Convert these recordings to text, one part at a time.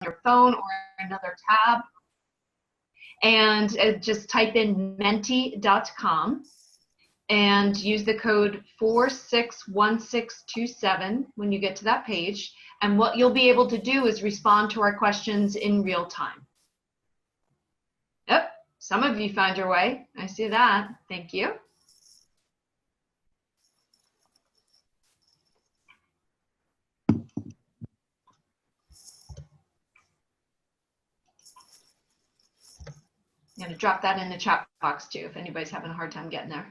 your phone or another tab. And just type in menti.com and use the code 461627 when you get to that page. And what you'll be able to do is respond to our questions in real time. Yep, some of you found your way. I see that. Thank you. I'm going to drop that in the chat box too if anybody's having a hard time getting there.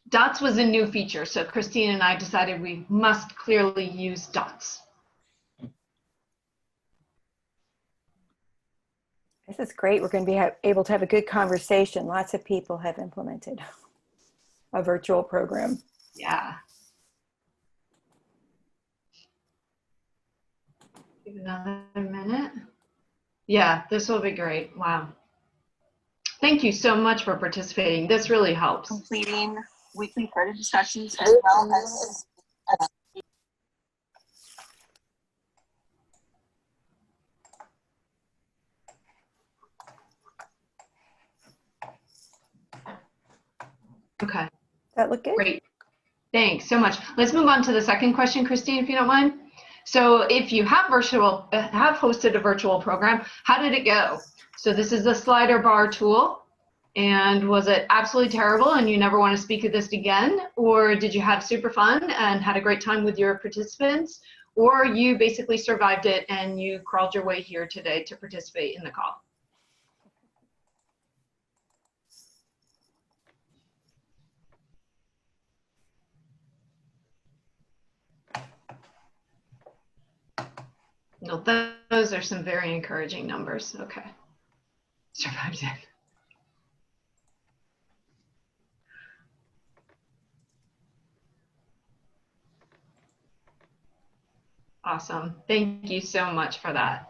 Dots was a new feature, so Christine and I decided we must clearly use dots. This is great. We're going to be able to have a good conversation. Lots of people have implemented a virtual program. Yeah. Give another minute. Yeah, this will be great. Wow. Thank you so much for participating. This really helps. Completing weekly further discussions as well as okay. That look good? Great. Thanks so much. Let's move on to the second question, Christine, if you don't mind. So if you have hosted a virtual program, how did it go? So this is the slider bar tool. And was it absolutely terrible and you never want to speak of this again? Or did you have super fun and had a great time with your participants? Or you basically survived it and you crawled your way here today to participate in the call? No, those are some very encouraging numbers. Okay. Survived it. Awesome. Thank you so much for that.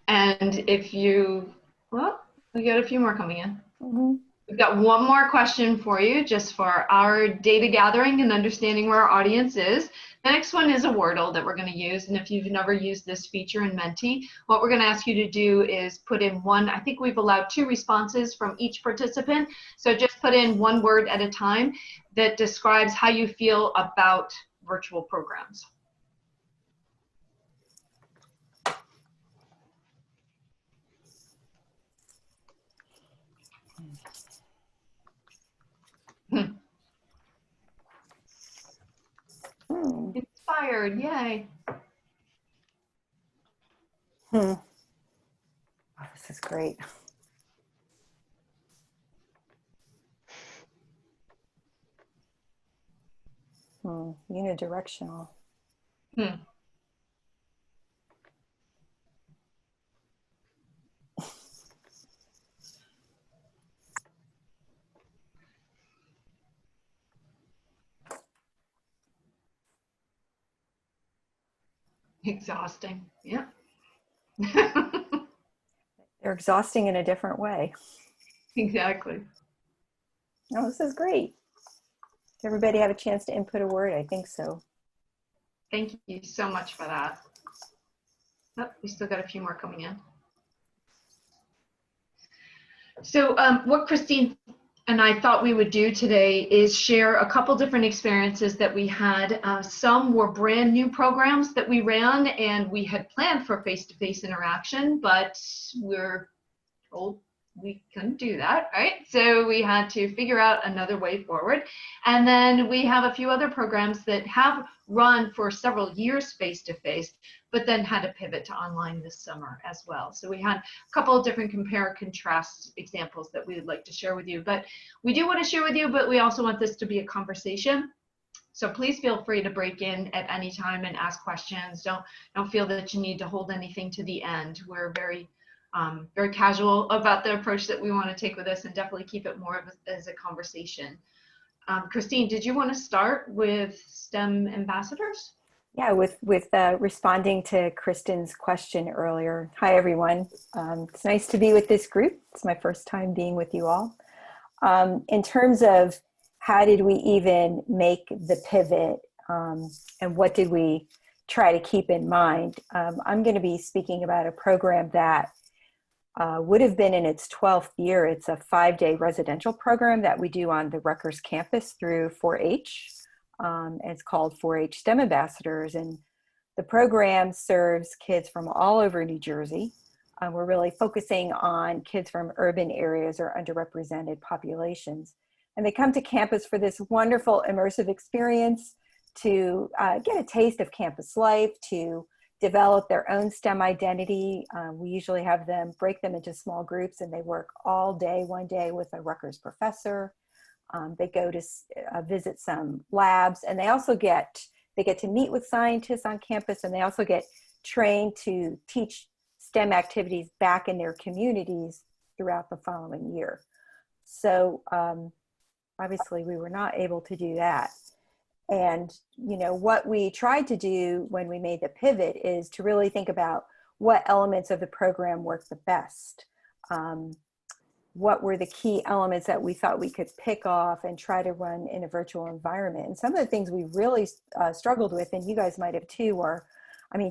And if you, well, we got a few more coming in. Mm-hmm. We've got one more question for you just for our data gathering and understanding where our audience is. The next one is a Wordle that we're going to use. And if you've never used this feature in Menti, what we're going to ask you to do is put in one, I think we've allowed 2 responses from each participant. So just put in one word at a time that describes how you feel about virtual programs. Inspired, yay. Oh, this is great. Unidirectional. Exhausting, yeah. They're exhausting in a different way. Exactly. Oh, this is great. Did everybody have a chance to input a word? I think so. Thank you so much for that. Oh, we still got a few more coming in. So what Christine and I thought we would do today is share a couple different experiences that we had. Some were brand new programs that we ran and we had planned for face-to-face interaction, but we're told we couldn't do that, right? So we had to figure out another way forward. And then we have a few other programs that have run for several years face-to-face, but then had to pivot to online this summer as well. So we had a couple of different compare and contrast examples that we would like to share with you. But we do want to share with you, but we also want this to be a conversation. So please feel free to break in at any time and ask questions. Don't feel that you need to hold anything to the end. We're very casual about the approach that we want to take with this and definitely keep it more as a conversation. Christine, did you want to start with STEM ambassadors? Yeah, with responding to Kristen's question earlier. Hi, everyone. It's nice to be with this group. It's my first time being with you all. In terms of how did we even make the pivot and what did we try to keep in mind. I'm going to be speaking about a program that would have been in its 12th year. It's a 5-day residential program that we do on the Rutgers campus through 4-H. And it's called 4-H STEM Ambassadors. And the program serves kids from all over New Jersey. We're really focusing on kids from urban areas or underrepresented populations. And they come to campus for this wonderful immersive experience to get a taste of campus life, to develop their own STEM identity. We usually have them break them into small groups, and they work all day, one day with a Rutgers professor. They go to visit some labs, and they also get to meet with scientists on campus, and they also get trained to teach STEM activities back in their communities throughout the following year. So obviously we were not able to do that. And what we tried to do when we made the pivot is to really think about what elements of the program work the best. What were the key elements that we thought we could pick off and try to run in a virtual environment. And some of the things we really struggled with, and you guys might have too, are,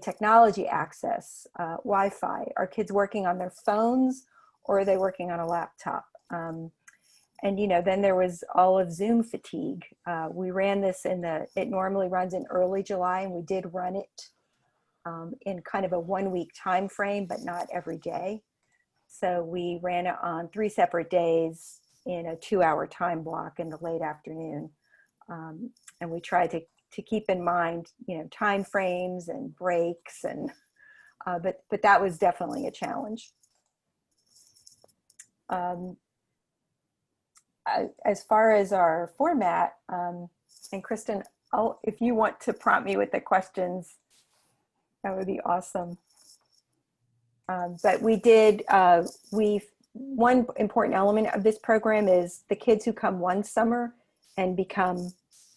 technology access, Wi-Fi. Are kids working on their phones, or are they working on a laptop? And then there was all of Zoom fatigue. We ran this it normally runs in early July, and we did run it in kind of a 1-week time frame, but not every day. So we ran it on 3 separate days in a 2-hour time block in the late afternoon. And we tried to keep in mind, time frames and breaks, and but that was definitely a challenge. As far as our format, and Kristen, if you want to prompt me with the questions, that would be awesome. But we did, one important element of this program is the kids who come one summer and become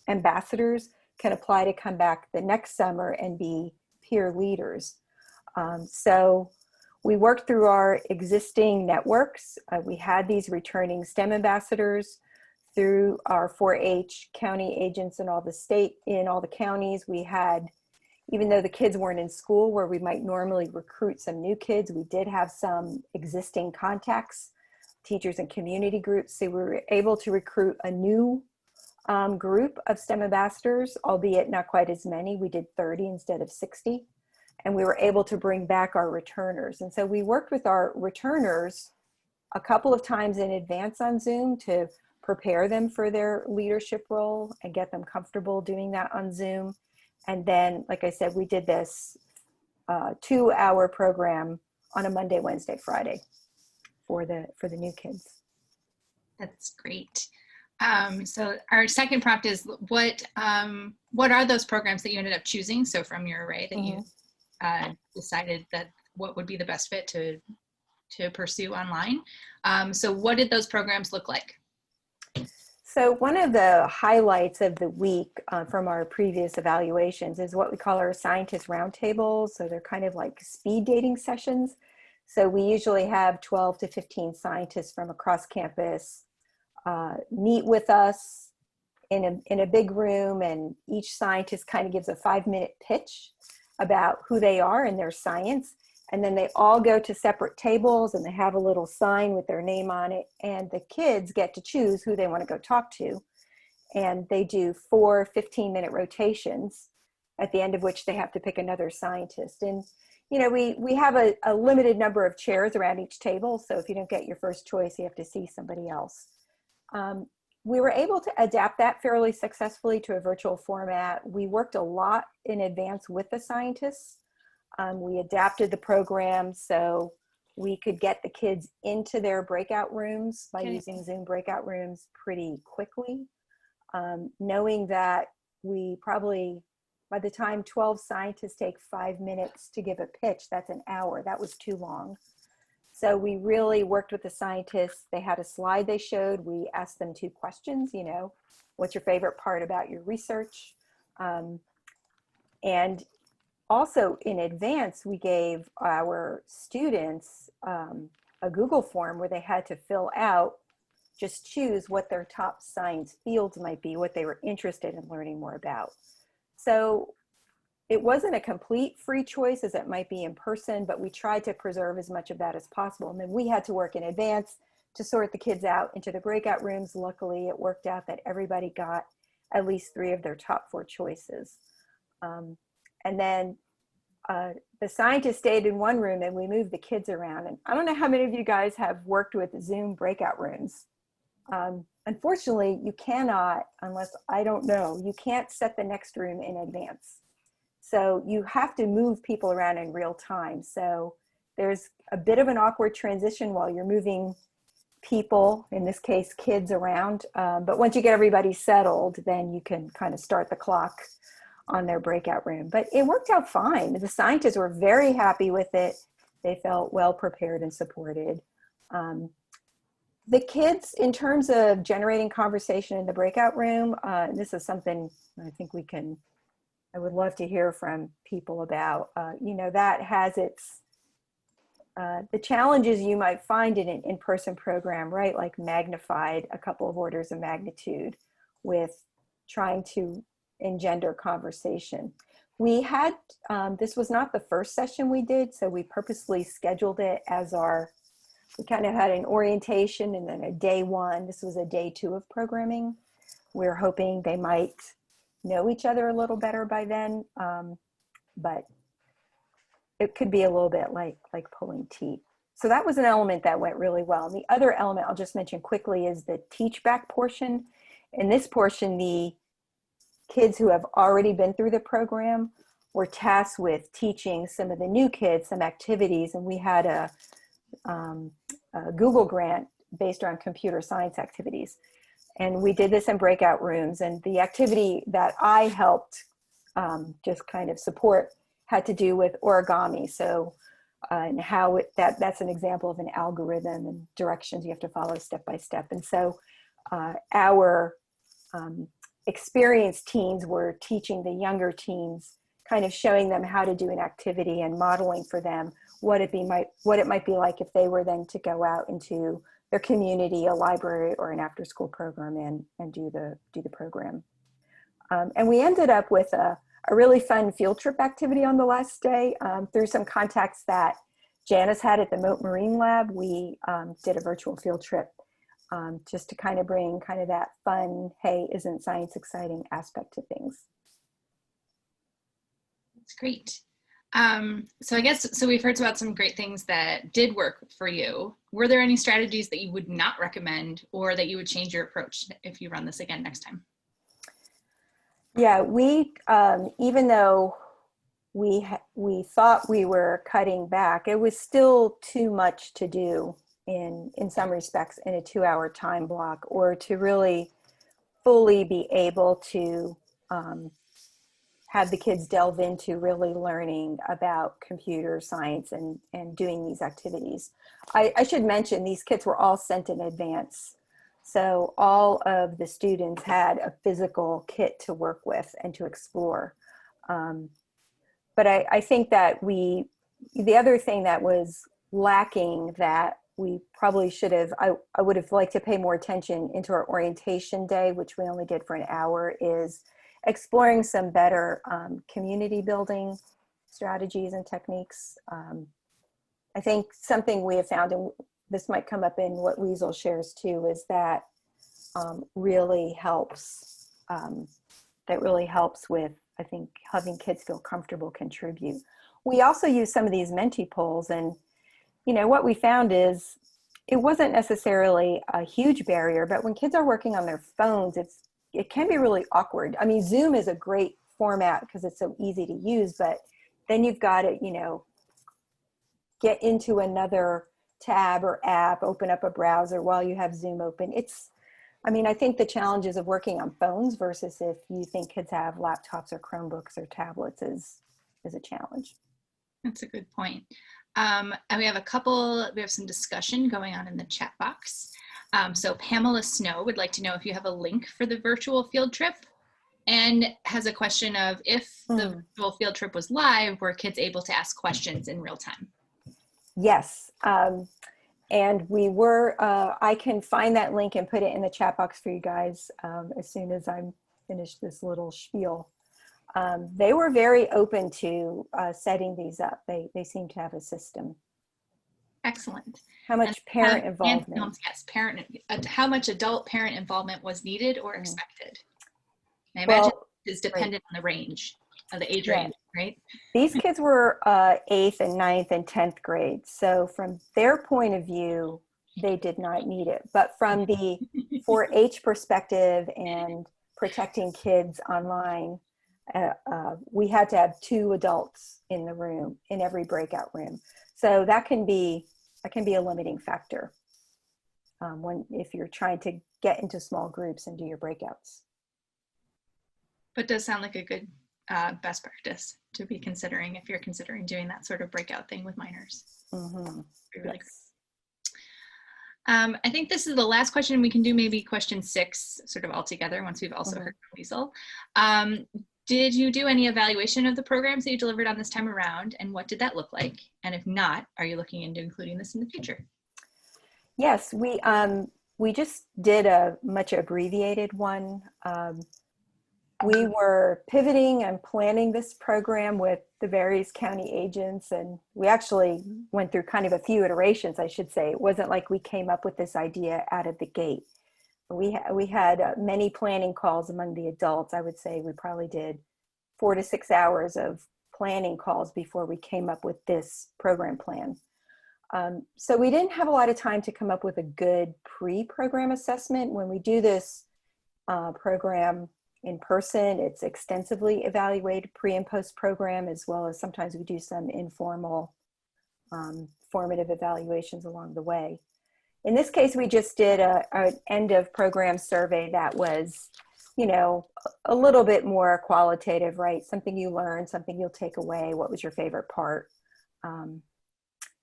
ambassadors can apply to come back the next summer and be peer leaders. So we worked through our existing networks. We had these returning STEM ambassadors through our 4-H county agents in all the counties. We had, even though the kids weren't in school where we might normally recruit some new kids, we did have some existing contacts, teachers and community groups. So we were able to recruit a new group of STEM ambassadors, albeit not quite as many. We did 30 instead of 60. And we were able to bring back our returners. And so we worked with our returners a couple of times in advance on Zoom to prepare them for their leadership role and get them comfortable doing that on Zoom. And then, like I said, we did this 2-hour program on a Monday, Wednesday, Friday for the new kids. That's great. So our second prompt is what are those programs that you ended up choosing? So from your array that you decided that what would be the best fit to pursue online. So what did those programs look like? So one of the highlights of the week from our previous evaluations is what we call our scientist roundtables. So they're kind of like speed dating sessions. So we usually have 12 to 15 scientists from across campus meet with us in a big room, and each scientist kind of gives a 5-minute pitch about who they are and their science. And then they all go to separate tables, and they have a little sign with their name on it, and the kids get to choose who they want to go talk to. And they do 4 15-minute rotations, at the end of which they have to pick another scientist. And we have a limited number of chairs around each table, so if you don't get your first choice, you have to see somebody else. We were able to adapt that fairly successfully to a virtual format. We worked a lot in advance with the scientists. We adapted the program so we could get the kids into their breakout rooms by using Zoom breakout rooms pretty quickly, knowing that we probably, by the time 12 scientists take 5 minutes to give a pitch, that's an hour. That was too long. So we really worked with the scientists. They had a slide they showed. We asked them 2 questions, what's your favorite part about your research? And also in advance, we gave our students a Google form where they had to fill out, just choose what their top science fields might be, what they were interested in learning more about. So it wasn't a complete free choice as it might be in person, but we tried to preserve as much of that as possible. And then we had to work in advance to sort the kids out into the breakout rooms. Luckily, it worked out that everybody got at least 3 of their top 4 choices. And then the scientists stayed in one room and we moved the kids around. And I don't know how many of you guys have worked with Zoom breakout rooms. Unfortunately, you cannot, unless I don't know, you can't set the next room in advance. So you have to move people around in real time. So there's a bit of an awkward transition while you're moving people, in this case, kids around. But once you get everybody settled, then you can kind of start the clock on their breakout room. But it worked out fine. The scientists were very happy with it. They felt well prepared and supported. The kids, in terms of generating conversation in the breakout room, this is something I think I would love to hear from people about. That has its, the challenges you might find in an in-person program, right? Like magnified a couple of orders of magnitude with trying to engender conversation. We had, this was not the first session we did, so we purposely scheduled it as we kind of had an orientation and then a day 1. This was a day 2 of programming. We're hoping they might know each other a little better by then, but it could be a little bit like pulling teeth. So that was an element that went really well. And the other element I'll just mention quickly is the teach back portion. In this portion, the kids who have already been through the program were tasked with teaching some of the new kids some activities, and we had a Google grant based on computer science activities. And we did this in breakout rooms, and the activity that I helped just kind of support had to do with origami. So and how that's an example of an algorithm and directions you have to follow step by step. And so our experienced teens were teaching the younger teens, kind of showing them how to do an activity and modeling for them what it might be like if they were then to go out into their community, a library, or an after-school program and do the program. And we ended up with a really fun field trip activity on the last day. Through some contacts that Janice had at the Moat Marine Lab, we did a virtual field trip just to kind of bring kind of that fun, hey, isn't science exciting aspect to things. That's great. So we've heard about some great things that did work for you. Were there any strategies that you would not recommend or that you would change your approach if you run this again next time? Yeah, we, even though we thought we were cutting back, it was still too much to do in some respects in a 2-hour time block, or to really fully be able to have the kids delve into really learning about computer science and doing these activities. I should mention these kits were all sent in advance. So all of the students had a physical kit to work with and to explore. But I think that the other thing that was lacking that we probably should have, I would have liked to pay more attention into our orientation day, which we only did for an hour, is exploring some better community building strategies and techniques. I think something we have found, and this might come up in what Liesl shares too, is that really helps with, I think, having kids feel comfortable contribute. We also use some of these Menti polls, and what we found is it wasn't necessarily a huge barrier, but when kids are working on their phones, it can be really awkward. I mean, Zoom is a great format because it's so easy to use, but then you've got to, get into another tab or app, open up a browser while you have Zoom open. I think the challenges of working on phones versus if you think kids have laptops or Chromebooks or tablets is a challenge. That's a good point. And we have some discussion going on in the chat box. So Pamela Snow would like to know if you have a link for the virtual field trip, and has a question of if the virtual field trip was live, were kids able to ask questions in real time? Yes. And we were, I can find that link and put it in the chat box for you guys as soon as I'm finished this little spiel. they were very open to setting these up. They seem to have a system. Excellent. How much parent involvement? Yes, how much adult parent involvement was needed or expected? I imagine it's dependent on the range of the age range, right? These kids were 8th and 9th and 10th grade. So from their point of view, they did not need it. But from the 4-H perspective and protecting kids online, we had to have 2 adults in the room, in every breakout room. So that can be a limiting factor if you're trying to get into small groups and do your breakouts. But does sound like a good best practice to be considering if you're considering doing that sort of breakout thing with minors. Mm-hmm. Really I think this is the last question. We can do maybe question 6 sort of all together once we've also heard from Liesl. Did you do any evaluation of the programs that you delivered on this time around, and what did that look like? And if not, are you looking into including this in the future? Yes, we just did a much abbreviated one. We were pivoting and planning this program with the various county agents, and we actually went through kind of a few iterations, I should say. It wasn't like we came up with this idea out of the gate. We had many planning calls among the adults. I would say we probably did 4 to 6 hours of planning calls before we came up with this program plan. So we didn't have a lot of time to come up with a good pre-program assessment. When we do this program in person, it's extensively evaluated pre and post program, as well as sometimes we do some informal formative evaluations along the way. In this case, we just did an end of program survey that was, you know, a little bit more qualitative, right? Something you learned, something you'll take away. What was your favorite part?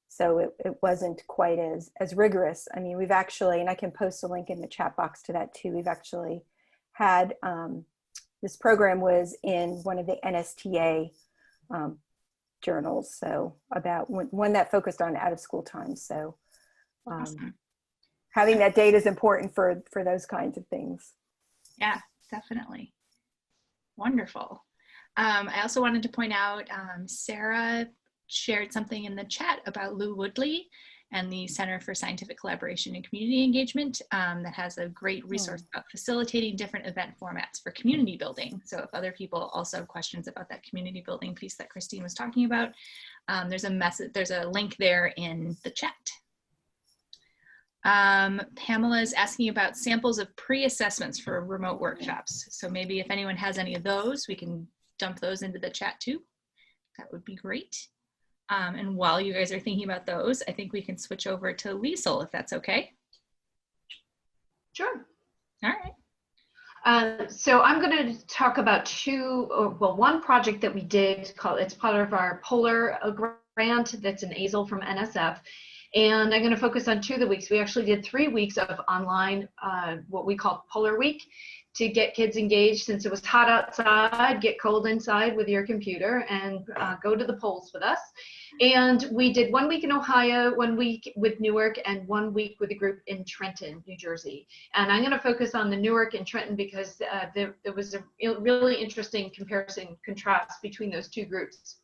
So it wasn't quite as rigorous. I mean, we've actually, and I can post a link in the chat box to that too. We've actually had, this program was in one of the NSTA journals. So about one that focused on out of school time. So Awesome. Having that data is important for those kinds of things. Yeah, definitely. Wonderful. I also wanted to point out, Sarah shared something in the chat about Lou Woodley and the Center for Scientific Collaboration and Community Engagement that has a great resource about facilitating different event formats for community building. So if other people also have questions about that community building piece that Christine was talking about, there's a link there in the chat. Pamela is asking about samples of pre-assessments for remote workshops. So maybe if anyone has any of those, we can dump those into the chat too. That would be great. And while you guys are thinking about those, I think we can switch over to Liesl, if that's okay. Sure. All right. So I'm going to talk about one project that we did it's part of our Polar grant that's an ASIL from NSF. And I'm going to focus on 2 of the weeks. We actually did 3 weeks of online, what we call Polar Week, to get kids engaged since it was hot outside, get cold inside with your computer and go to the polls with us. And we did 1 week in Ohio, 1 week with Newark, and 1 week with a group in Trenton, New Jersey. And I'm going to focus on the Newark and Trenton because there was a really interesting contrast between those 2 groups.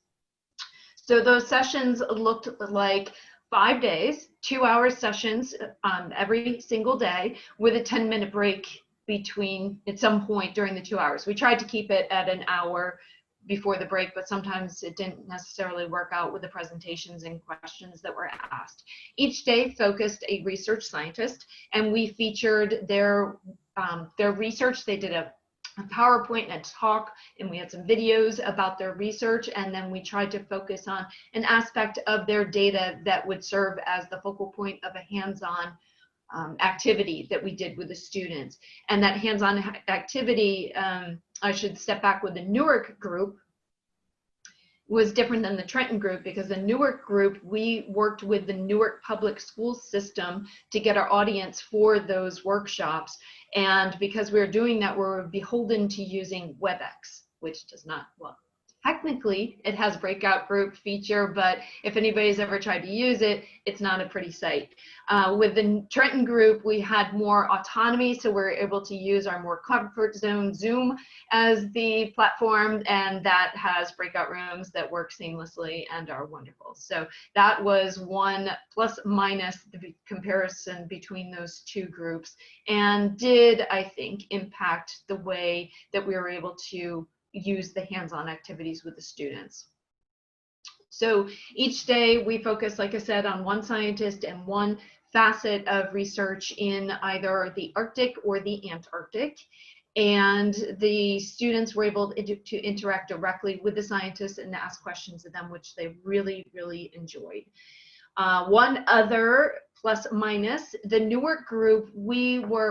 So those sessions looked like 5 days, 2-hour sessions every single day with a 10-minute break between at some point during the 2 hours. We tried to keep it at an hour before the break, but sometimes it didn't necessarily work out with the presentations and questions that were asked. Each day focused a research scientist, and we featured their research. They did a PowerPoint and a talk, and we had some videos about their research, and then we tried to focus on an aspect of their data that would serve as the focal point of a hands-on activity that we did with the students. And that hands-on activity, I should step back, with the Newark group was different than the Trenton group, because the Newark group, we worked with the Newark public school system to get our audience for those workshops. And because we were doing that, we were beholden to using WebEx, which does not, well, Technically, it has breakout group feature, but if anybody's ever tried to use it, it's not a pretty sight. With the Trenton group, we had more autonomy, so we're able to use our more comfort zone Zoom as the platform, and that has breakout rooms that work seamlessly and are wonderful. So that was one plus minus the comparison between those two groups, and did, I think, impact the way that we were able to use the hands-on activities with the students. So each day we focus, like I said, on one scientist and one facet of research in either the Arctic or the Antarctic. And the students were able to interact directly with the scientists and ask questions of them, which they really, really enjoyed. One other plus minus, the Newark group,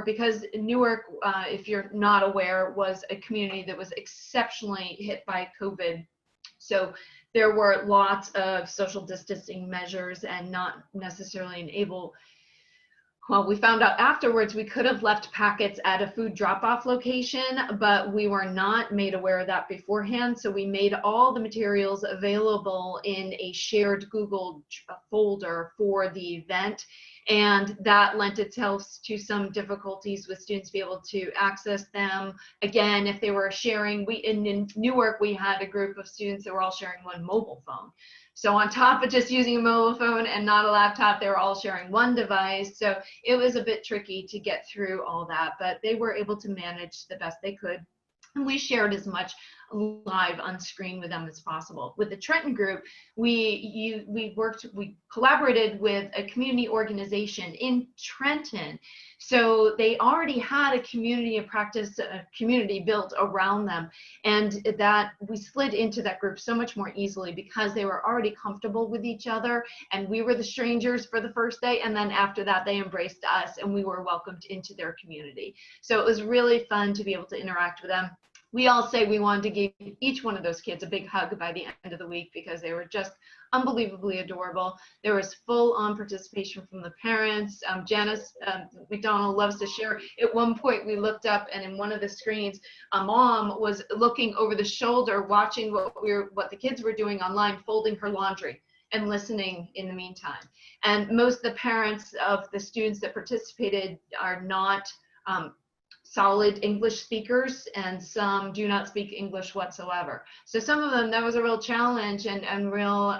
because Newark, if you're not aware, was a community that was exceptionally hit by COVID. So there were lots of social distancing measures and not necessarily well, we found out afterwards we could have left packets at a food drop-off location, but we were not made aware of that beforehand. So we made all the materials available in a shared Google folder for the event. And that lent itself to some difficulties with students being able to access them. Again, if they were sharing, in Newark, we had a group of students that were all sharing one mobile phone. So on top of just using a mobile phone and not a laptop, they were all sharing one device. So it was a bit tricky to get through all that, but they were able to manage the best they could. And we shared as much live on screen with them as possible. With the Trenton group, we collaborated with a community organization in Trenton. So they already had a community of practice, a community built around them. And that we slid into that group so much more easily because they were already comfortable with each other. And we were the strangers for the first day. And then after that, they embraced us and we were welcomed into their community. So it was really fun to be able to interact with them. We all say we wanted to give each one of those kids a big hug by the end of the week because they were just unbelievably adorable. There was full-on participation from the parents. Janice McDonald loves to share. At one point, we looked up, and in one of the screens, a mom was looking over the shoulder, watching what the kids were doing online, folding her laundry and listening in the meantime. And most of the parents of the students that participated are not solid English speakers, and some do not speak English whatsoever. So some of them, that was a real challenge and real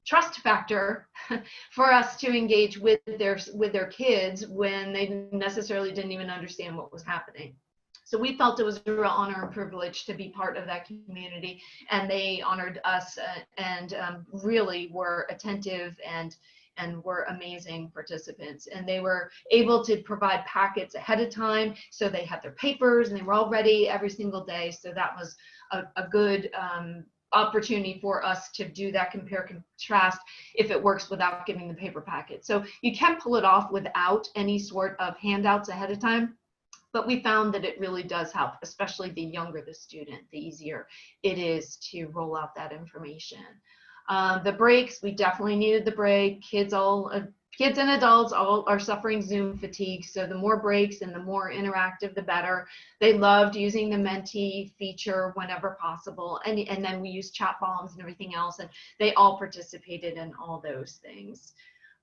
trust factor for us to engage with their kids when they necessarily didn't even understand what was happening. So we felt it was a real honor and privilege to be part of that community, and they honored us and really were attentive and were amazing participants. And they were able to provide packets ahead of time, so they had their papers and they were all ready every single day. So that was a good opportunity for us to do that compare contrast if it works without giving the paper packet. So you can pull it off without any sort of handouts ahead of time, but we found that it really does help, especially the younger the student, the easier it is to roll out that information. The breaks, we definitely needed the break. Kids and adults all are suffering Zoom fatigue, so the more breaks and the more interactive, the better. They loved using the Menti feature whenever possible, and then we used chat bombs and everything else, and they all participated in all those things.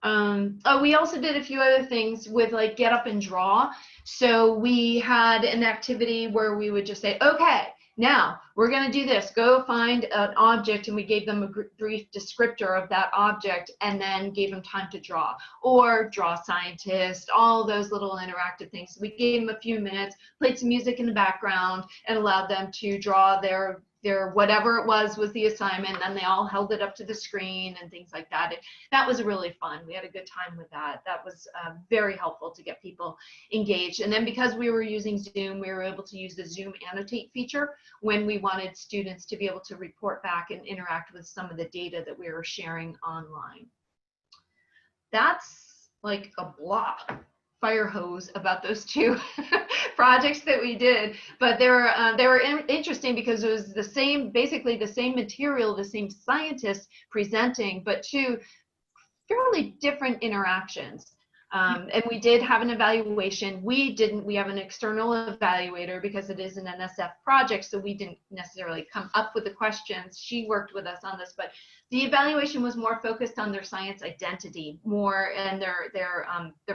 We also did a few other things with like get up and draw. So we had an activity where we would just say, okay, now we're going to do this, go find an object, and we gave them a brief descriptor of that object and then gave them time to draw, or draw scientist, all those little interactive things. We gave them a few minutes, played some music in the background, and allowed them to draw their whatever it was the assignment, and they all held it up to the screen and things like that. That was really fun. We had a good time with that. That was very helpful to get people engaged. And then because we were using Zoom, we were able to use the Zoom annotate feature when we wanted students to be able to report back and interact with some of the data that we were sharing online. That's like a fire hose about those two projects that we did, but they were interesting because it was basically the same material, the same scientists presenting, but two fairly different interactions. And we did have an evaluation. We have an external evaluator because it is an NSF project, so we didn't necessarily come up with the questions. She worked with us on this, but the evaluation was more focused on their science identity more, and their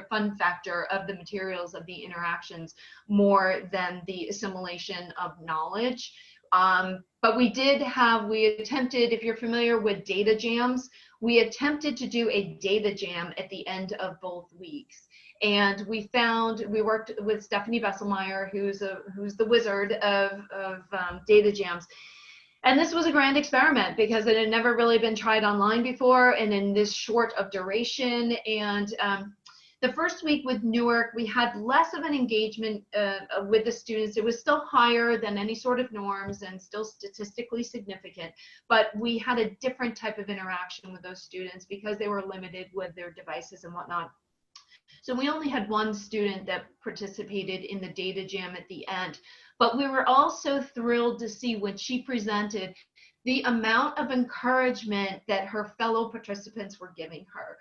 fun factor of the materials, of the interactions, more than the assimilation of knowledge. But we attempted, if you're familiar with data jams, we attempted to do a data jam at the end of both weeks. And we worked with Stephanie Besselmeyer, who's the wizard of data jams. And this was a grand experiment because it had never really been tried online before and in this short of duration. And the first week with Newark, we had less of an engagement with the students. It was still higher than any sort of norms and still statistically significant, but we had a different type of interaction with those students because they were limited with their devices and whatnot. So we only had one student that participated in the data jam at the end, but we were also thrilled to see when she presented the amount of encouragement that her fellow participants were giving her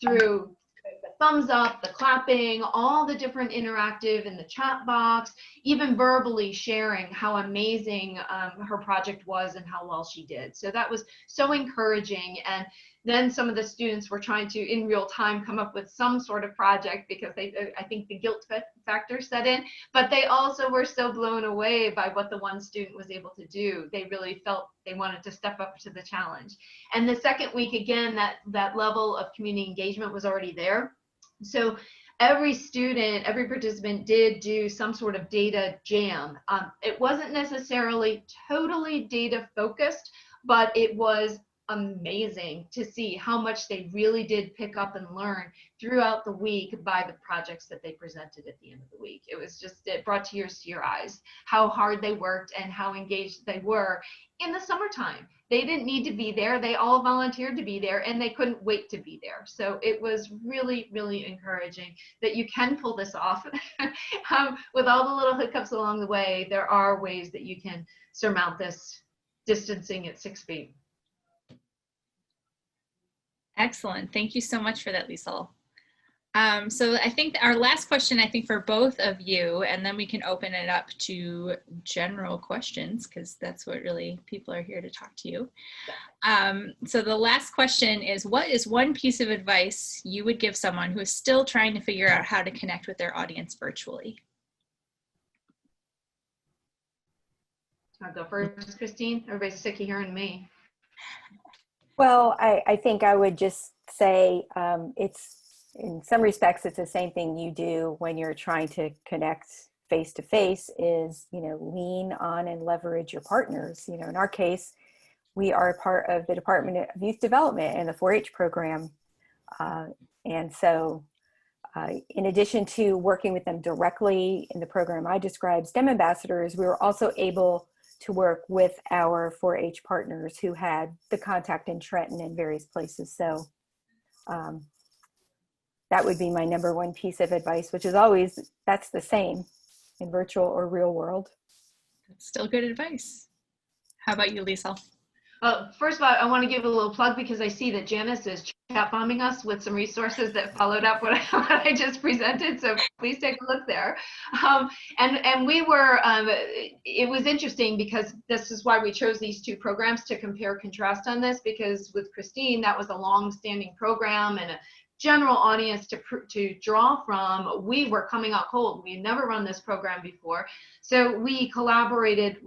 through the thumbs up, the clapping, all the different interactive in the chat box, even verbally sharing how amazing her project was and how well she did. So that was so encouraging. And then some of the students were trying to, in real time, come up with some sort of project because I think the guilt factor set in, but they also were so blown away by what the one student was able to do. They really felt they wanted to step up to the challenge. And the second week, again, that level of community engagement was already there. So every student, every participant did do some sort of data jam. It wasn't necessarily totally data focused, but it was amazing to see how much they really did pick up and learn throughout the week by the projects that they presented at the end of the week. It brought tears to your eyes, how hard they worked and how engaged they were in the summertime. They didn't need to be there. They all volunteered to be there and they couldn't wait to be there. So it was really, really encouraging that you can pull this off. With all the little hiccups along the way, there are ways that you can surmount this distancing at 6 feet. Excellent. Thank you so much for that, Liesl. So I think our last question, I think for both of you, and then we can open it up to general questions because that's what really people are here to talk to you. So the last question is, what is one piece of advice you would give someone who is still trying to figure out how to connect with their audience virtually? I'll go first, Christine. Everybody's sick of hearing me. Well, I think I would just say in some respects, it's the same thing you do when you're trying to connect face to face is, lean on and leverage your partners. In our case, we are part of the Department of Youth Development and the 4-H program. And so in addition to working with them directly in the program I described, STEM ambassadors, we were also able to work with our 4-H partners who had the contact in Trenton and various places. So that would be my number one piece of advice, which is always, that's the same in virtual or real world. That's still good advice. How about you, Liesl? First of all, I want to give a little plug because I see that Janice is chat bombing us with some resources that followed up what I just presented. So please take a look there. And we were, it was interesting because this is why we chose these two programs to compare contrast on this, because with Christine, that was a long-standing program and a general audience to draw from. We were coming out cold. We had never run this program before. So we collaborated.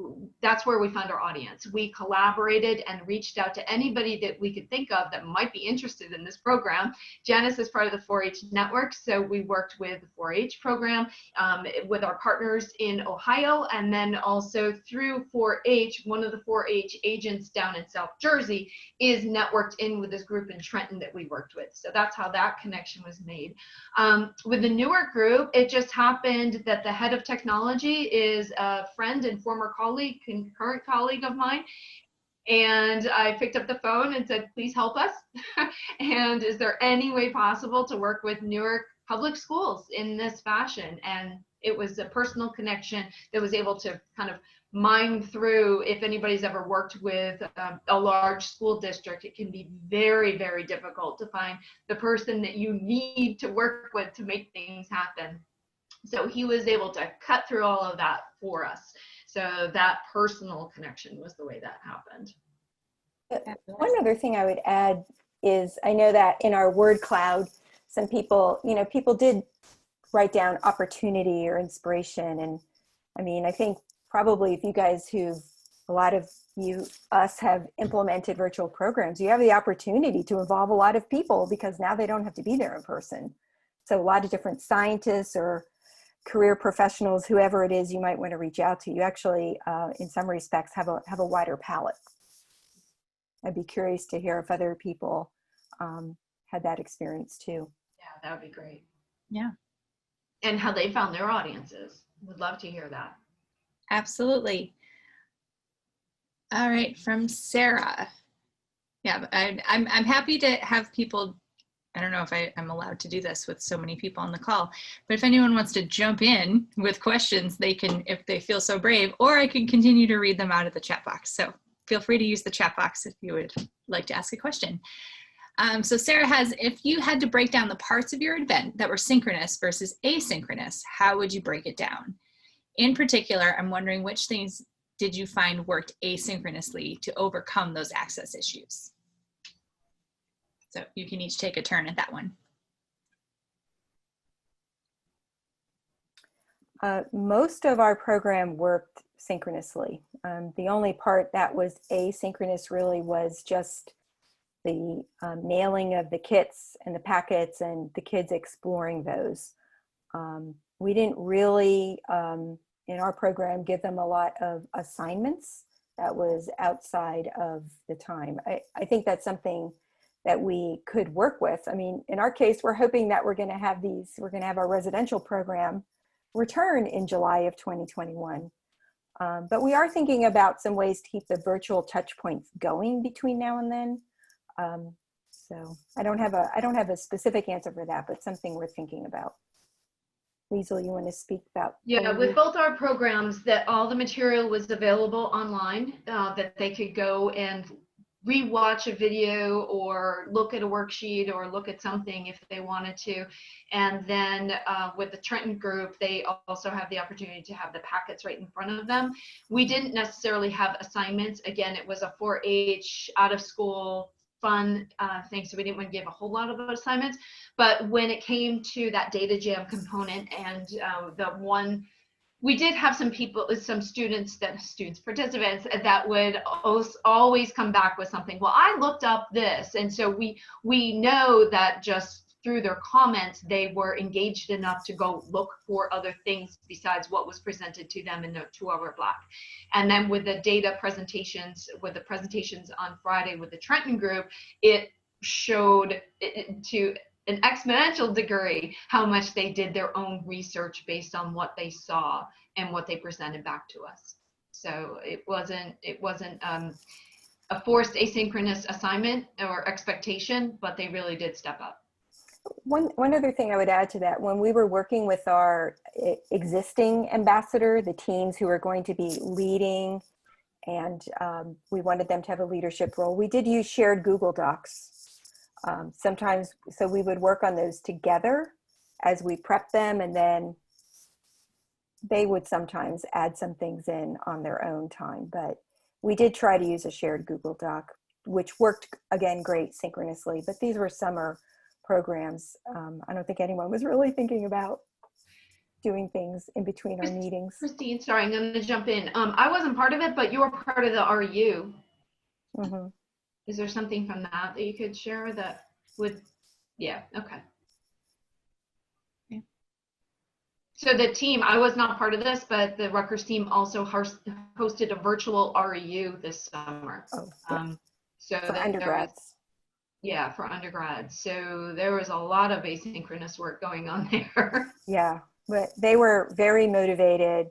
That's where we found our audience. We collaborated and reached out to anybody that we could think of that might be interested in this program. Janice is part of the 4-H network. So we worked with the 4-H program with our partners in Ohio, and then also through 4-H, one of the 4-H agents down in South Jersey is networked in with this group in Trenton that we worked with. So that's how that connection was made. With the Newark group, it just happened that the head of technology is a friend and former colleague, current colleague of mine. And I picked up the phone and said, please help us. And is there any way possible to work with Newark public schools in this fashion? And it was a personal connection that was able to kind of mine through, if anybody's ever worked with a large school district, it can be very, very difficult to find the person that you need to work with to make things happen. So he was able to cut through all of that for us. So that personal connection was the way that happened. One other thing I would add is, I know that in our word cloud, some people, people did write down opportunity or inspiration. And I mean, I think probably if you guys a lot of us have implemented virtual programs, you have the opportunity to involve a lot of people because now they don't have to be there in person. So a lot of different scientists or career professionals, whoever it is you might want to reach out to, you actually, in some respects, have a wider palette. I'd be curious to hear if other people had that experience too. Yeah, that would be great. Yeah. And how they found their audiences. Would love to hear that. Absolutely. All right, from Sarah. Yeah, I'm happy to have people. I don't know if I'm allowed to do this with so many people on the call, but if anyone wants to jump in with questions, they can, if they feel so brave, or I can continue to read them out of the chat box. So feel free to use the chat box if you would like to ask a question. So Sarah has, if you had to break down the parts of your event that were synchronous versus asynchronous, how would you break it down? In particular, I'm wondering which things did you find worked asynchronously to overcome those access issues? So you can each take a turn at that one. Most of our program worked synchronously. The only part that was asynchronous really was just the mailing of the kits and the packets and the kids exploring those. We didn't really, in our program, give them a lot of assignments that was outside of the time. I think that's something that we could work with. I mean, in our case, we're hoping that we're gonna have our residential program return in July of 2021. But we are thinking about some ways to keep the virtual touch points going between now and then. So I don't have a specific answer for that, but something we're thinking about. Liesl, you want to speak about? Yeah, with both our programs, that all the material was available online, that they could go and rewatch a video or look at a worksheet or look at something if they wanted to. And then with the Trenton group, they also have the opportunity to have the packets right in front of them. We didn't necessarily have assignments. Again, it was a 4-H out of school fun thing, so we didn't want to give a whole lot of assignments. But when it came to that data jam component and we did have some participants that would always come back with something. Well, I looked up this. And so we know that just through their comments, they were engaged enough to go look for other things besides what was presented to them in the 2-hour block. And then with the data presentations, with the presentations on Friday with the Trenton group, it showed to an exponential degree how much they did their own research based on what they saw and what they presented back to us. So it wasn't a forced asynchronous assignment or expectation, but they really did step up. One other thing I would add to that, when we were working with our existing ambassador, the teams who are going to be leading, and we wanted them to have a leadership role, we did use shared Google Docs. Sometimes, so we would work on those together as we prep them, and then they would sometimes add some things in on their own time. But we did try to use a shared Google Doc, which worked, again, great synchronously. But these were summer programs. I don't think anyone was really thinking about doing things in between our meetings. Christine, sorry, I'm going to jump in. I wasn't part of it, but you were part of the RU. Mm-hmm. Is there something from that you could share that would, yeah, okay. So the team, I was not part of this, but the Rutgers team also hosted a virtual REU this summer. Oh, yeah. So for undergrads. Yeah, for undergrads. So there was a lot of asynchronous work going on there. Yeah, but they were very motivated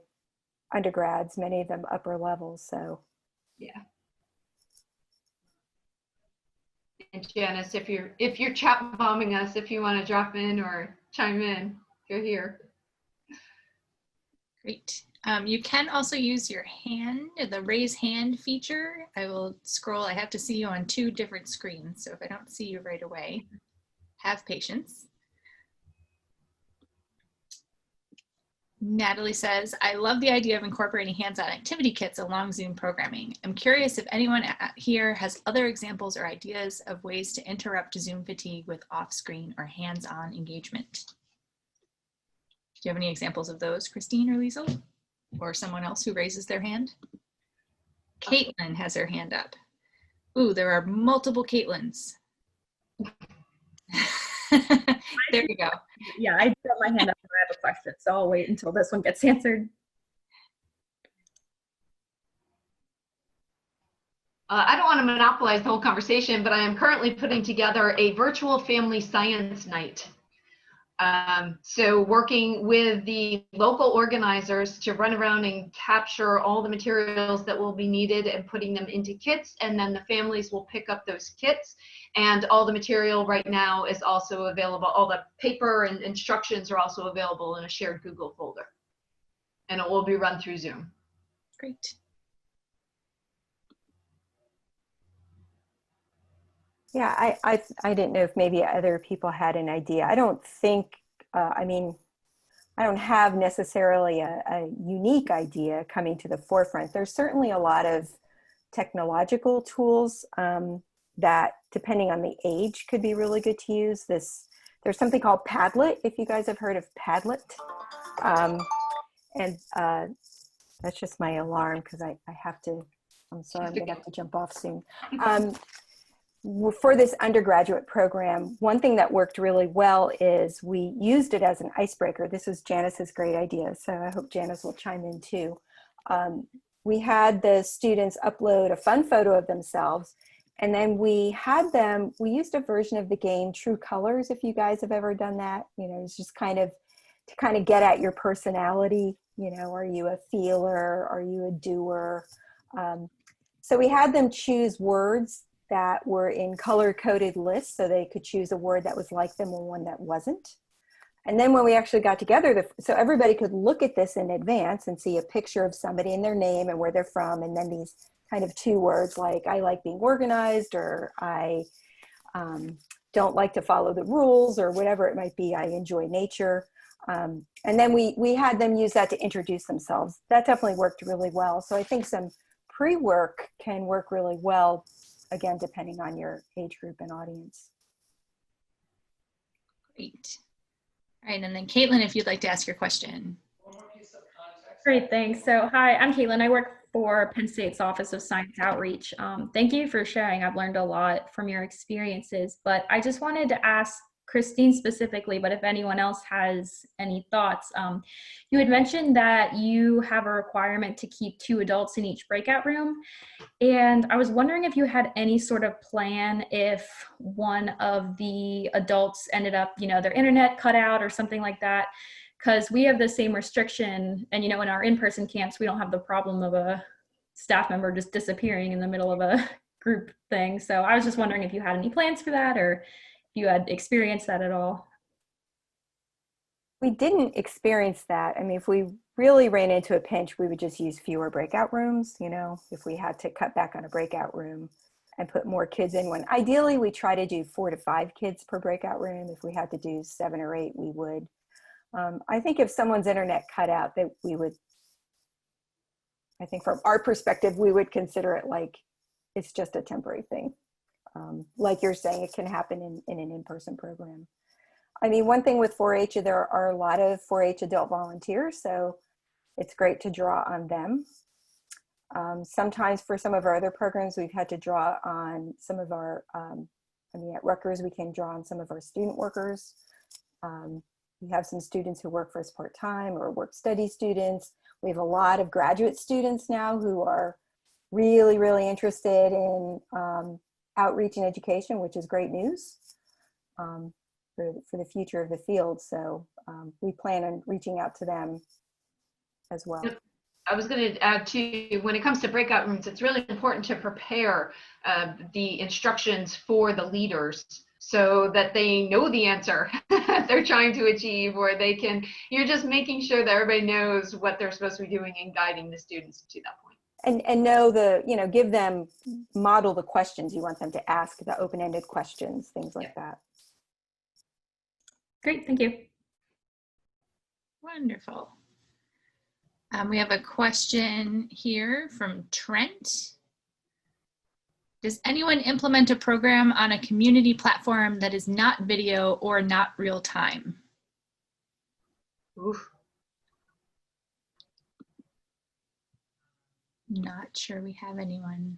undergrads, many of them upper levels, so. Yeah. And Janice, if you're chat bombing us, if you want to drop in or chime in, you're here. Great. You can also use your hand, the raise hand feature. I will scroll. I have to see you on 2 different screens. So if I don't see you right away, have patience. Natalie says, I love the idea of incorporating hands-on activity kits along Zoom programming. I'm curious if anyone here has other examples or ideas of ways to interrupt Zoom fatigue with off-screen or hands-on engagement. Do you have any examples of those, Christine or Liesl? Or someone else who raises their hand? Caitlin has her hand up. Ooh, there are multiple Caitlins. There you go. Yeah, I put my hand up and I have a question, so I'll wait until this one gets answered. I don't want to monopolize the whole conversation, but I am currently putting together a virtual family science night. So working with the local organizers to run around and capture all the materials that will be needed and putting them into kits, and then the families will pick up those kits, and all the material right now is also available. All the paper and instructions are also available in a shared Google folder, and it will be run through Zoom. Great. Yeah, I didn't know if maybe other people had an idea. I don't think, I mean, I don't have necessarily a unique idea coming to the forefront. There's certainly a lot of technological tools that, depending on the age, could be really good to use. There's something called Padlet, if you guys have heard of Padlet. And that's just my alarm because I have to, I'm sorry, I'm gonna have to jump off soon. For this undergraduate program, one thing that worked really well is we used it as an icebreaker. This was Janice's great idea, so I hope Janice will chime in too. We had the students upload a fun photo of themselves, and then we used a version of the game True Colors, if you guys have ever done that. You know, it's just kind of to get at your personality. You know, are you a feeler? Are you a doer? So we had them choose words that were in color-coded lists, so they could choose a word that was like them or one that wasn't. And then when we actually got together, so everybody could look at this in advance and see a picture of somebody and their name and where they're from, and then these kind of 2 words like, I like being organized, or I don't like to follow the rules, or whatever it might be, I enjoy nature. And then we had them use that to introduce themselves. That definitely worked really well. So I think some pre-work can work really well, again, depending on your age group and audience. Great. All right, and then Caitlin, if you'd like to ask your question. Great, thanks. So hi, I'm Caitlin. I work for Penn State's Office of Science Outreach. Thank you for sharing. I've learned a lot from your experiences, but I just wanted to ask Christine specifically, but if anyone else has any thoughts. You had mentioned that you have a requirement to keep 2 adults in each breakout room. And I was wondering if you had any sort of plan if one of the adults ended up, you know, their internet cut out or something like that, because we have the same restriction. And, you know, in our in-person camps, we don't have the problem of a staff member just disappearing in the middle of a group thing. So I was just wondering if you had any plans for that, or if you had experienced that at all. We didn't experience that. I mean, if we really ran into a pinch, we would just use fewer breakout rooms. You know, if we had to cut back on a breakout room and put more kids in one. Ideally, we try to do 4 to 5 kids per breakout room. If we had to do 7 or 8, we would. I think if someone's internet cut out, that we would, I think from our perspective, we would consider it like it's just a temporary thing. Like you're saying, it can happen in an in-person program. I mean, one thing with 4-H, there are a lot of 4-H adult volunteers, so it's great to draw on them. Sometimes for some of our other programs, we've had to draw on some of our, I mean, at Rutgers, we can draw on some of our student workers. We have some students who work for us part-time, or work study students. We have a lot of graduate students now who are really, really interested in outreach and education, which is great news for the future of the field. So we plan on reaching out to them as well. I was going to add too, when it comes to breakout rooms, it's really important to prepare the instructions for the leaders so that they know the answer that they're trying to achieve, or you're just making sure that everybody knows what they're supposed to be doing and guiding the students to that point. And know give them, model the questions you want them to ask, the open-ended questions, things like that. Great, thank you. Wonderful. We have a question here from Trent. Does anyone implement a program on a community platform that is not video or not real time? Oof. Not sure we have anyone.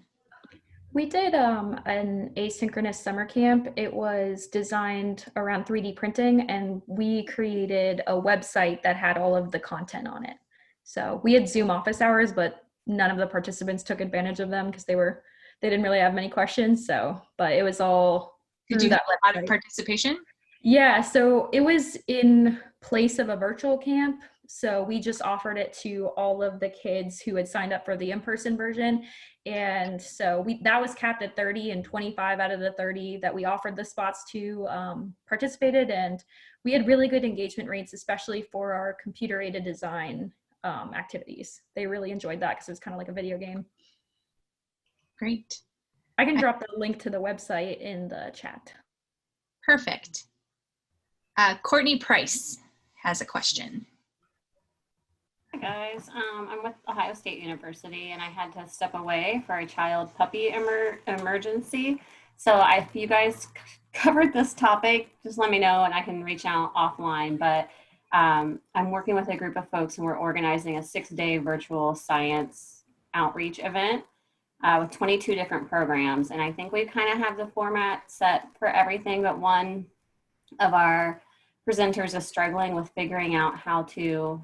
We did an asynchronous summer camp. It was designed around 3D printing, and we created a website that had all of the content on it. So we had Zoom office hours, but none of the participants took advantage of them because they didn't really have many questions. But it was all through Did you that have a lot of website. participation? Yeah, so it was in place of a virtual camp. So we just offered it to all of the kids who had signed up for the in-person version. And so that was capped at 30, and 25 out of the 30 that we offered the spots to participated. And we had really good engagement rates, especially for our computer-aided design activities. They really enjoyed that because it was kind of like a video game. Great. I can drop the link to the website in the chat. Perfect. Courtney Price has a question. Hi guys, I'm with Ohio State University, and I had to step away for a child puppy emergency. So if you guys covered this topic, just let me know and I can reach out offline. But I'm working with a group of folks, and we're organizing a 6-day virtual science outreach event with 22 different programs. And I think we kind of have the format set for everything, but one of our presenters is struggling with figuring out how to,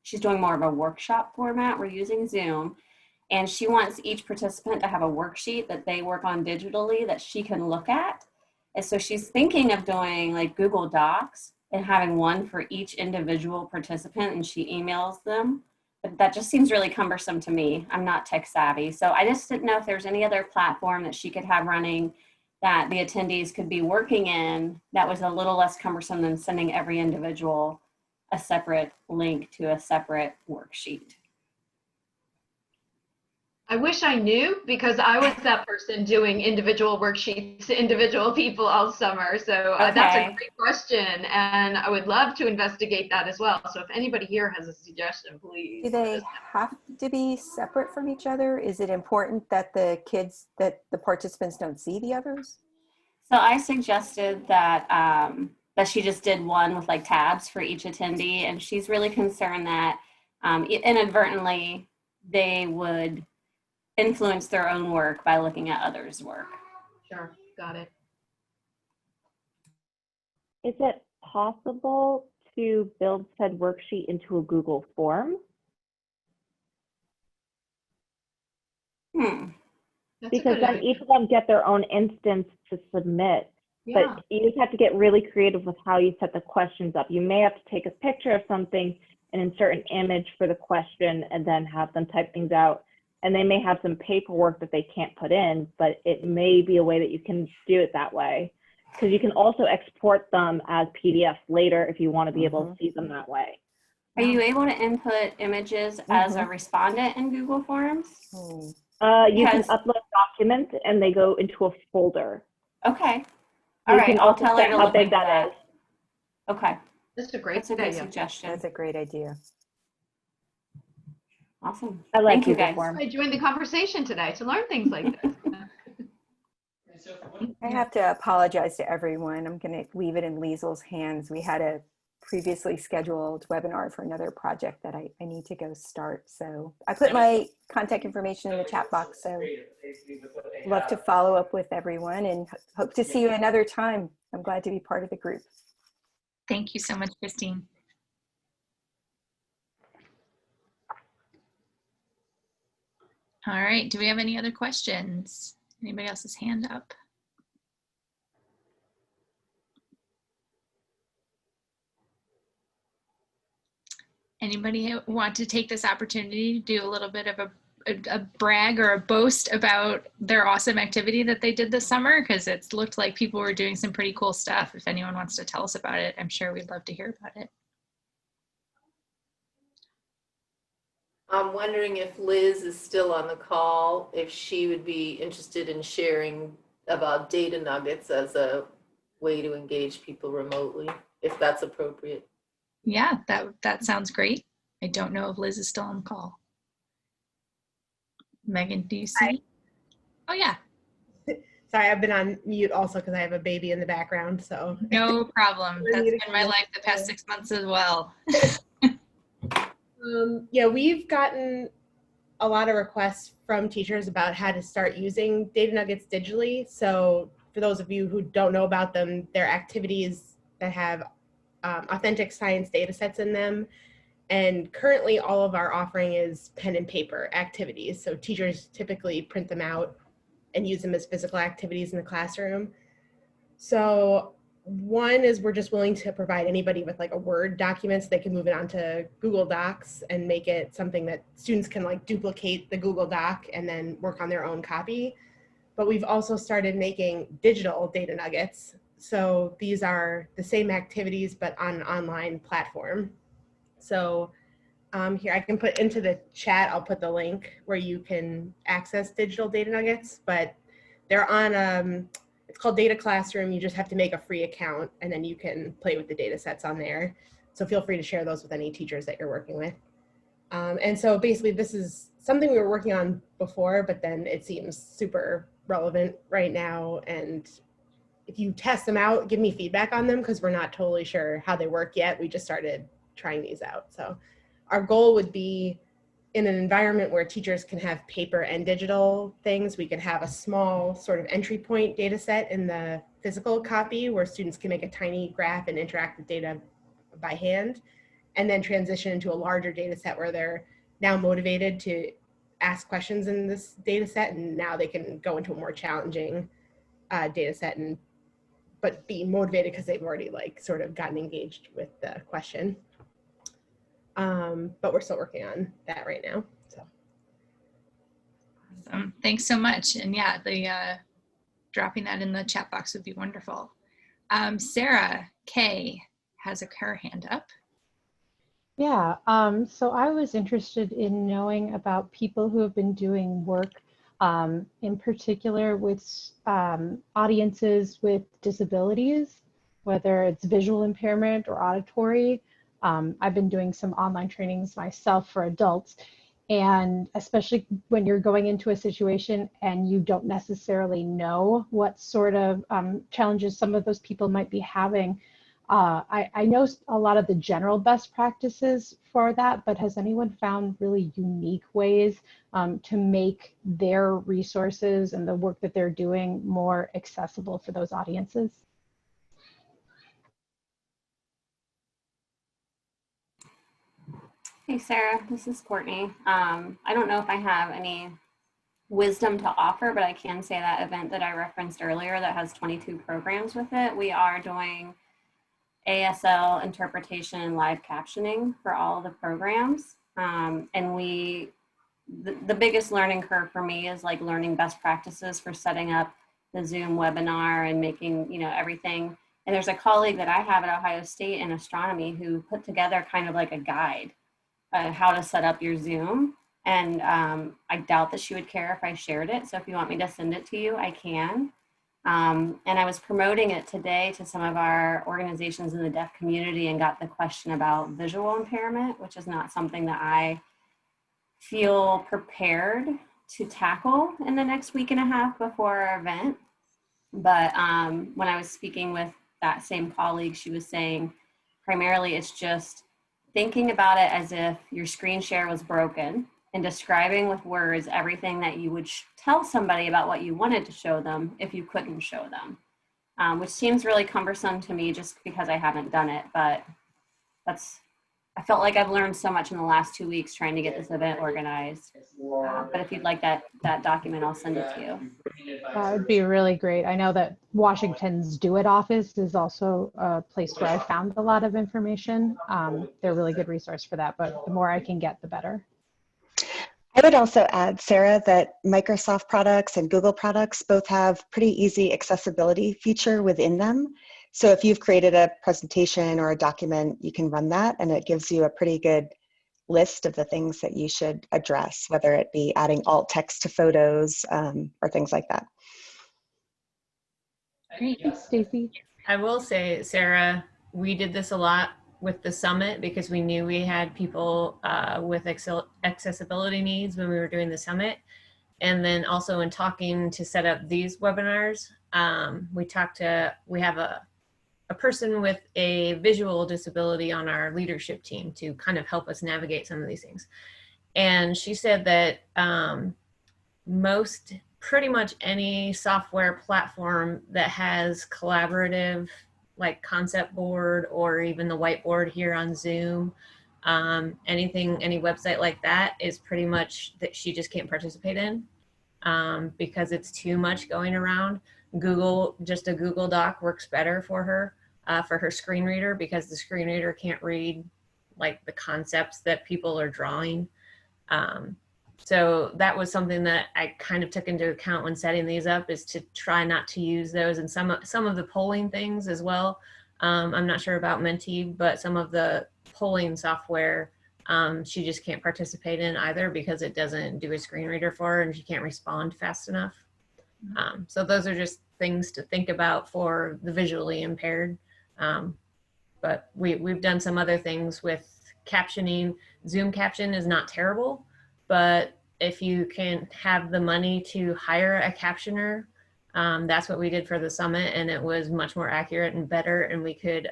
she's doing more of a workshop format. We're using Zoom, and she wants each participant to have a worksheet that they work on digitally that she can look at. And so she's thinking of doing like Google Docs and having one for each individual participant, and she emails them. But that just seems really cumbersome to me. I'm not tech savvy. So I just didn't know if there's any other platform that she could have running that the attendees could be working in that was a little less cumbersome than sending every individual a separate link to a separate worksheet. I wish I knew, because I was that person doing individual worksheets to individual people all summer. So that's a great question, and I would love to investigate that as well. So if anybody here has a suggestion, please. Do they have to be separate from each other? Is it important that the participants don't see the others? So I suggested that that she just did one with like tabs for each attendee, and she's really concerned that inadvertently they would influence their own work by looking at others' work. Sure, got it. Is it possible to build said worksheet into a Google form? Because then each of them get their own instance to submit. Yeah. But you just have to get really creative with how you set the questions up. You may have to take a picture of something and insert an image for the question and then have them type things out. And they may have some paperwork that they can't put in, but it may be a way that you can do it that way. Because you can also export them as PDFs later if you want to be able to see them that way. Are you able to input images as a respondent in Google Forms? You can upload documents and they go into a folder. Okay. All right, I'll tell her to how look big into that is. Okay. That's a great That's a good suggestion. That's a great idea. Awesome. I like Thank you, Google guys. Forms. I joined the conversation today to learn things like this. I have to apologize to everyone. I'm going to leave it in Liesl's hands. We had a previously scheduled webinar for another project that I need to go start. So I put my contact information in the chat box. So love to follow up with everyone and hope to see you another time. I'm glad to be part of the group. Thank you so much, Christine. All right, do we have any other questions? Anybody else's hand up? Anybody want to take this opportunity to do a little bit of a brag or a boast about their awesome activity that they did this summer? Because it looked like people were doing some pretty cool stuff. If anyone wants to tell us about it, I'm sure we'd love to hear about it. I'm wondering if Liz is still on the call, if she would be interested in sharing about data nuggets as a way to engage people remotely, if that's appropriate. Yeah, that sounds great. I don't know if Liz is still on the call. Megan, do you see? Hi. Oh, yeah. Sorry, I've been on mute also because I have a baby in the background, so. No problem. That's been my life the past 6 months as well. Yeah, we've gotten a lot of requests from teachers about how to start using data nuggets digitally. So for those of you who don't know about them, they're activities that have authentic science data sets in them. And currently all of our offering is pen and paper activities. So teachers typically print them out and use them as physical activities in the classroom. So one is we're just willing to provide anybody with like a Word document so they can move it onto Google Docs and make it something that students can like duplicate the Google Doc and then work on their own copy. But we've also started making digital data nuggets. So these are the same activities, but on an online platform. So here I can put into the chat, I'll put the link where you can access digital data nuggets, but they're on, it's called Data Classroom. You just have to make a free account and then you can play with the data sets on there. So feel free to share those with any teachers that you're working with. And so basically this is something we were working on before, but then it seems super relevant right now. And if you test them out, give me feedback on them because we're not totally sure how they work yet. We just started trying these out. So our goal would be in an environment where teachers can have paper and digital things, we could have a small sort of entry point data set in the physical copy where students can make a tiny graph and interact with data by hand, and then transition into a larger data set where they're now motivated to ask questions in this data set, and now they can go into a more challenging data set but be motivated because they've already like sort of gotten engaged with the question. But we're still working on that right now. So. Awesome. Thanks so much. And yeah, the dropping that in the chat box would be wonderful. Sarah Kay has her hand up. Yeah, so I was interested in knowing about people who have been doing work in particular with audiences with disabilities, whether it's visual impairment or auditory. I've been doing some online trainings myself for adults, and especially when you're going into a situation and you don't necessarily know what sort of challenges some of those people might be having. I know a lot of the general best practices for that, but has anyone found really unique ways to make their resources and the work that they're doing more accessible for those audiences? Hey Sarah, this is Courtney. I don't know if I have any wisdom to offer, but I can say that event that I referenced earlier that has 22 programs with it, we are doing ASL interpretation and live captioning for all of the programs. And the biggest learning curve for me is like learning best practices for setting up the Zoom webinar and making, everything. And there's a colleague that I have at Ohio State in astronomy who put together kind of like a guide how to set up your Zoom. And I doubt that she would care if I shared it. So if you want me to send it to you, I can. And I was promoting it today to some of our organizations in the deaf community and got the question about visual impairment, which is not something that I feel prepared to tackle in the next week and a half before our event. But when I was speaking with that same colleague, she was saying primarily it's just thinking about it as if your screen share was broken and describing with words everything that you would tell somebody about what you wanted to show them if you couldn't show them, which seems really cumbersome to me just because I haven't done it, but I felt like I've learned so much in the last 2 weeks trying to get this event organized. But if you'd like that document, I'll send it to you. That would be really great. I know that Washington's Do It office is also a place where I found a lot of information. They're a really good resource for that, but the more I can get, the better. I would also add, Sarah, that Microsoft products and Google products both have pretty easy accessibility feature within them. So if you've created a presentation or a document, you can run that and it gives you a pretty good list of the things that you should address, whether it be adding alt text to photos or things like that. Great. Thanks, Stacy. I will say, Sarah, we did this a lot with the summit because we knew we had people with accessibility needs when we were doing the summit. And then also in talking to set up these webinars, we have a person with a visual disability on our leadership team to kind of help us navigate some of these things. And she said that pretty much any software platform that has collaborative, like concept board or even the whiteboard here on Zoom, any website like that is pretty much that she just can't participate in because it's too much going around. Just a Google Doc works better for her screen reader because the screen reader can't read like the concepts that people are drawing. So that was something that I kind of took into account when setting these up, is to try not to use those. And some of the polling things as well. I'm not sure about Menti, but some of the polling software, she just can't participate in either because it doesn't do a screen reader for her and she can't respond fast enough. So those are just things to think about for the visually impaired. But we've done some other things with captioning. Zoom caption is not terrible, but if you can have the money to hire a captioner, that's what we did for the summit, and it was much more accurate and better, and we could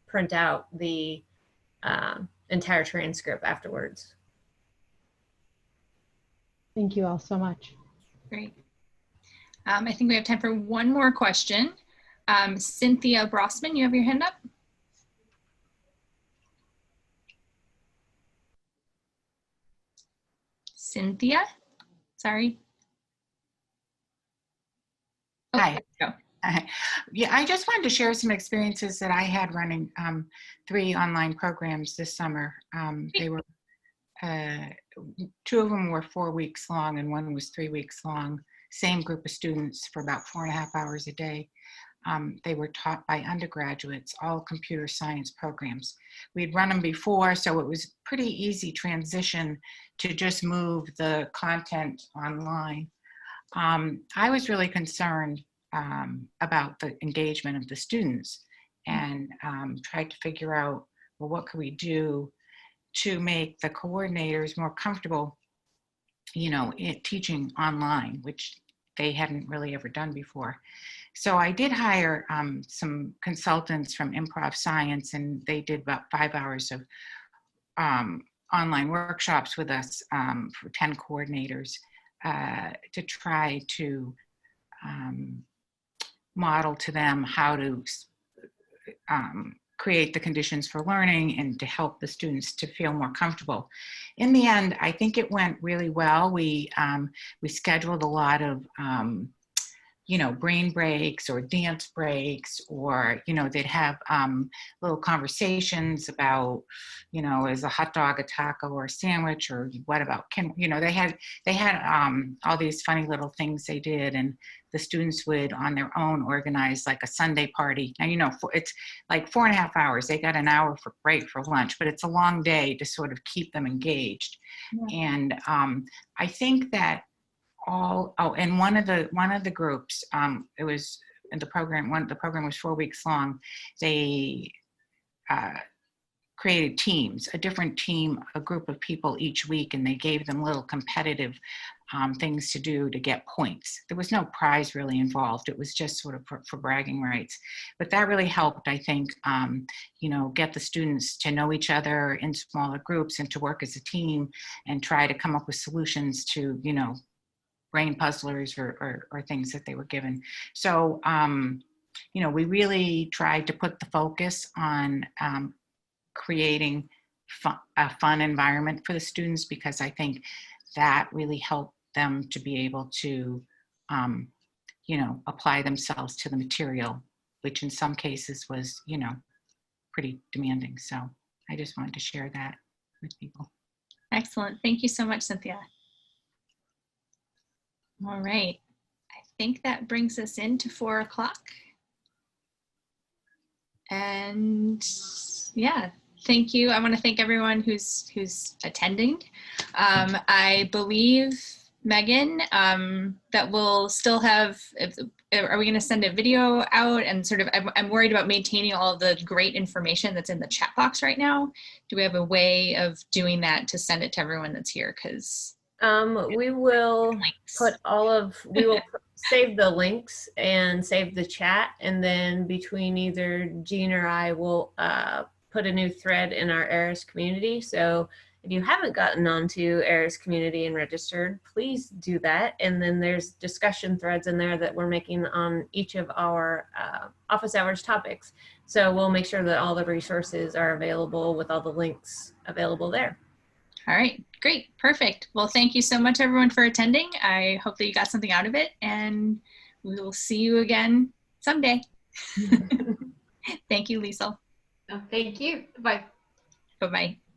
print out the entire transcript afterwards. Thank you all so much. Great. I think we have time for one more question. Cynthia Brossman, you have your hand up. Cynthia, sorry. Oh, Hi. there you go. Yeah, I just wanted to share some experiences that I had running 3 online programs this summer. They were, 2 of them were 4 weeks long and 1 was 3 weeks long. Same group of students for about 4.5 hours a day. They were taught by undergraduates, all computer science programs. We'd run them before, so it was pretty easy transition to just move the content online. I was really concerned about the engagement of the students and tried to figure out, well, what could we do to make the coordinators more comfortable, teaching online, which they hadn't really ever done before. So I did hire some consultants from Improv Science, and they did about 5 hours of online workshops with us for 10 coordinators to try to model to them how to create the conditions for learning and to help the students to feel more comfortable. In the end, I think it went really well. We scheduled a lot of brain breaks or dance breaks, or, they'd have little conversations about, is a hot dog a taco or a sandwich, or what about, they had all these funny little things they did, and the students would on their own organize like a Sunday party. Now, it's like 4.5 hours. They got an hour for break for lunch, but it's a long day to sort of keep them engaged. Yeah. And I think that and one of the groups, it was in the program, the program was 4 weeks long. They created teams, a different team, a group of people each week, and they gave them little competitive things to do to get points. There was no prize really involved. It was just sort of for bragging rights. But that really helped, I think, get the students to know each other in smaller groups and to work as a team and try to come up with solutions to, brain puzzlers or things that they were given. So, we really tried to put the focus on creating a fun environment for the students, because I think that really helped them to be able to, apply themselves to the material, which in some cases was, pretty demanding. So I just wanted to share that with people. Excellent. Thank you so much, Cynthia. All right. I think that brings us into 4 o'clock. And yeah, thank you. I want to thank everyone who's attending. I believe, Megan, that we'll still have, are we going to send a video out? And sort of, I'm worried about maintaining all of the great information that's in the chat box right now. Do we have a way of doing that to send it to everyone that's here? Because we will put we will save the links and save the chat, and then between either Jean or I will put a new thread in our ARIS community. So if you haven't gotten onto ARIS community and registered, please do that. And then there's discussion threads in there that we're making on each of our office hours topics. So we'll make sure that all the resources are available with all the links available there. All right, great, perfect. Well, thank you so much, everyone, for attending. I hope that you got something out of it, and we will see you again someday. Thank you, Liesl. Thank you. Bye. Bye-bye.